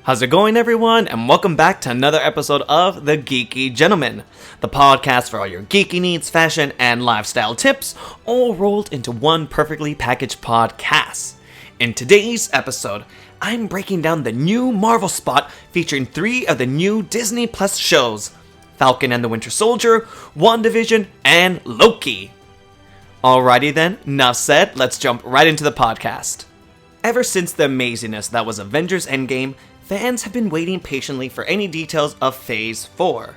How's it going, everyone? And welcome back to another episode of the Geeky Gentleman, the podcast for all your geeky needs, fashion, and lifestyle tips, all rolled into one perfectly packaged podcast. In today's episode, I'm breaking down the new Marvel spot featuring 3 of the new Disney Plus shows, Falcon and the Winter Soldier, WandaVision, and Loki. Alrighty then, enough said, let's jump right into the podcast. Ever since the amazingness that was Avengers Endgame, fans have been waiting patiently for any details of Phase 4.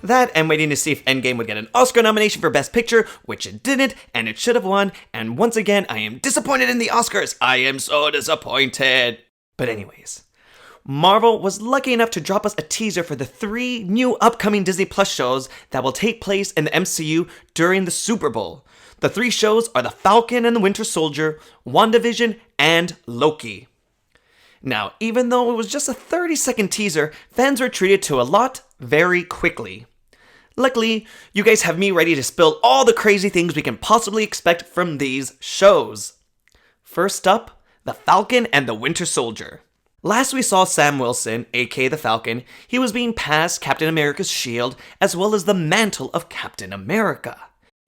That and waiting to see if Endgame would get an Oscar nomination for Best Picture, which it didn't, and it should have won, and once again, I am disappointed in the Oscars. I am so disappointed. But anyways, Marvel was lucky enough to drop us a teaser for the 3 new upcoming Disney Plus shows that will take place in the MCU during the Super Bowl. The 3 shows are The Falcon and the Winter Soldier, WandaVision, and Loki. Now, even though it was just a 30-second teaser, fans were treated to a lot very quickly. Luckily, you guys have me ready to spill all the crazy things we can possibly expect from these shows. First up, The Falcon and the Winter Soldier. Last we saw Sam Wilson, aka the Falcon, he was being passed Captain America's shield as well as the mantle of Captain America.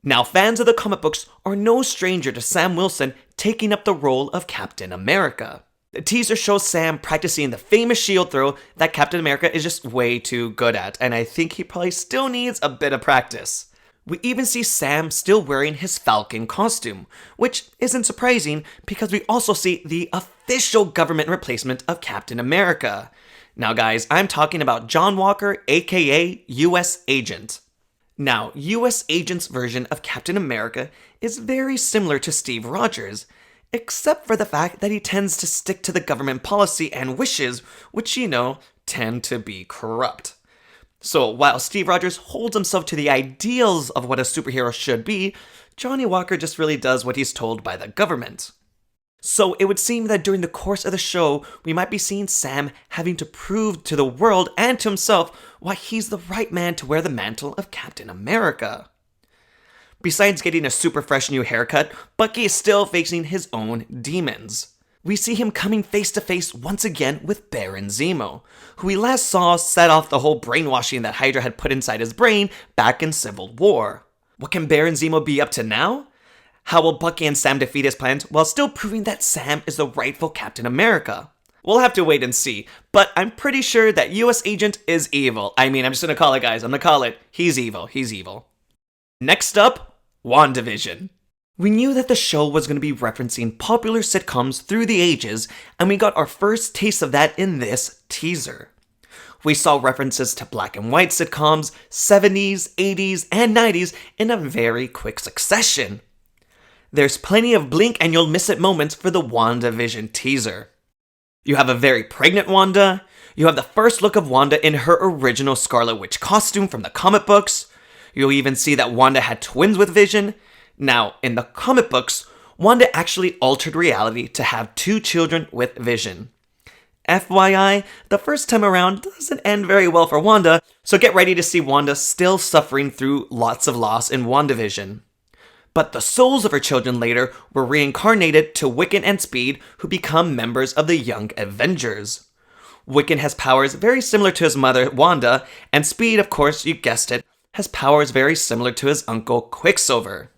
Now, fans of the comic books are no stranger to Sam Wilson taking up the role of Captain America. The teaser shows Sam practicing the famous shield throw that Captain America is just way too good at, and I think he probably still needs a bit of practice. We even see Sam still wearing his Falcon costume, which isn't surprising because we also see the official government replacement of Captain America. Now guys, I'm talking about John Walker, aka US Agent. Now, US Agent's version of Captain America is very similar to Steve Rogers, except for the fact that he tends to stick to the government policy and wishes, which, tend to be corrupt. So while Steve Rogers holds himself to the ideals of what a superhero should be, Johnny Walker just really does what he's told by the government. So it would seem that during the course of the show, we might be seeing Sam having to prove to the world and to himself why he's the right man to wear the mantle of Captain America. Besides getting a super fresh new haircut, Bucky is still facing his own demons. We see him coming face to face once again with Baron Zemo, who we last saw set off the whole brainwashing that Hydra had put inside his brain back in Civil War. What can Baron Zemo be up to now? How will Bucky and Sam defeat his plans while still proving that Sam is the rightful Captain America? We'll have to wait and see, but I'm pretty sure that US Agent is evil. I'm just gonna call it, guys. I'm gonna call it. He's evil. He's evil. Next up, WandaVision. We knew that the show was going to be referencing popular sitcoms through the ages, and we got our first taste of that in this teaser. We saw references to black and white sitcoms, 70s, 80s, and 90s in a very quick succession. There's plenty of blink and you'll miss it moments for the WandaVision teaser. You have a very pregnant Wanda, you have the first look of Wanda in her original Scarlet Witch costume from the comic books, you'll even see that Wanda had twins with Vision. Now, in the comic books, Wanda actually altered reality to have 2 children with Vision. FYI, the first time around doesn't end very well for Wanda, so get ready to see Wanda still suffering through lots of loss in WandaVision. But the souls of her children later were reincarnated to Wiccan and Speed, who become members of the Young Avengers. Wiccan has powers very similar to his mother, Wanda, and Speed, of course, you guessed it, has powers very similar to his uncle Quicksilver.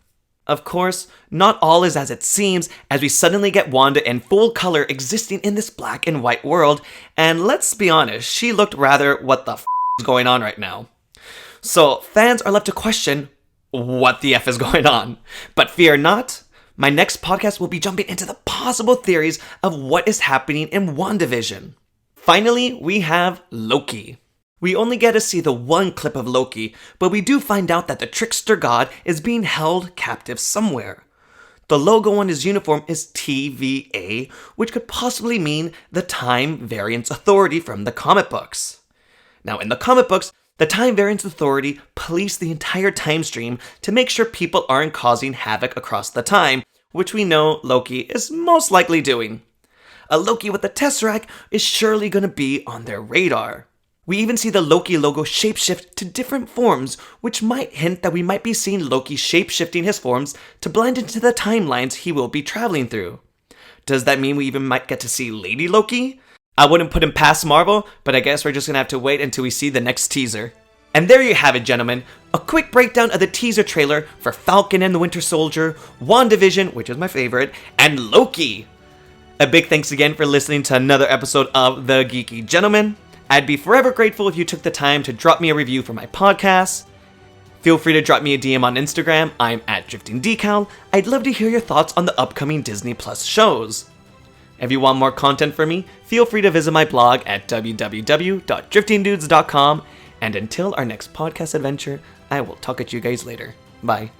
Of course, not all is as it seems, as we suddenly get Wanda in full color existing in this black and white world, and let's be honest, she looked rather what the is going on right now. So fans are left to question, what the F is going on? But fear not, my next podcast will be jumping into the possible theories of what is happening in WandaVision. Finally, we have Loki. We only get to see the one clip of Loki, but we do find out that the trickster god is being held captive somewhere. The logo on his uniform is TVA, which could possibly mean the Time Variance Authority from the comic books. Now, in the comic books, the Time Variance Authority police the entire time stream to make sure people aren't causing havoc across the time, which we know Loki is most likely doing. A Loki with the Tesseract is surely going to be on their radar. We even see the Loki logo shapeshift to different forms, which might hint that we might be seeing Loki shapeshifting his forms to blend into the timelines he will be traveling through. Does that mean we even might get to see Lady Loki? I wouldn't put him past Marvel, but I guess we're just gonna have to wait until we see the next teaser. And there you have it, gentlemen. A quick breakdown of the teaser trailer for Falcon and the Winter Soldier, WandaVision, which is my favorite, and Loki. A big thanks again for listening to another episode of The Geeky Gentleman. I'd be forever grateful if you took the time to drop me a review for my podcast. Feel free to drop me a DM on Instagram. I'm at DriftingDecal. I'd love to hear your thoughts on the upcoming Disney Plus shows. If you want more content from me, feel free to visit my blog at www.driftingdudes.com. And until our next podcast adventure, I will talk at you guys later. Bye.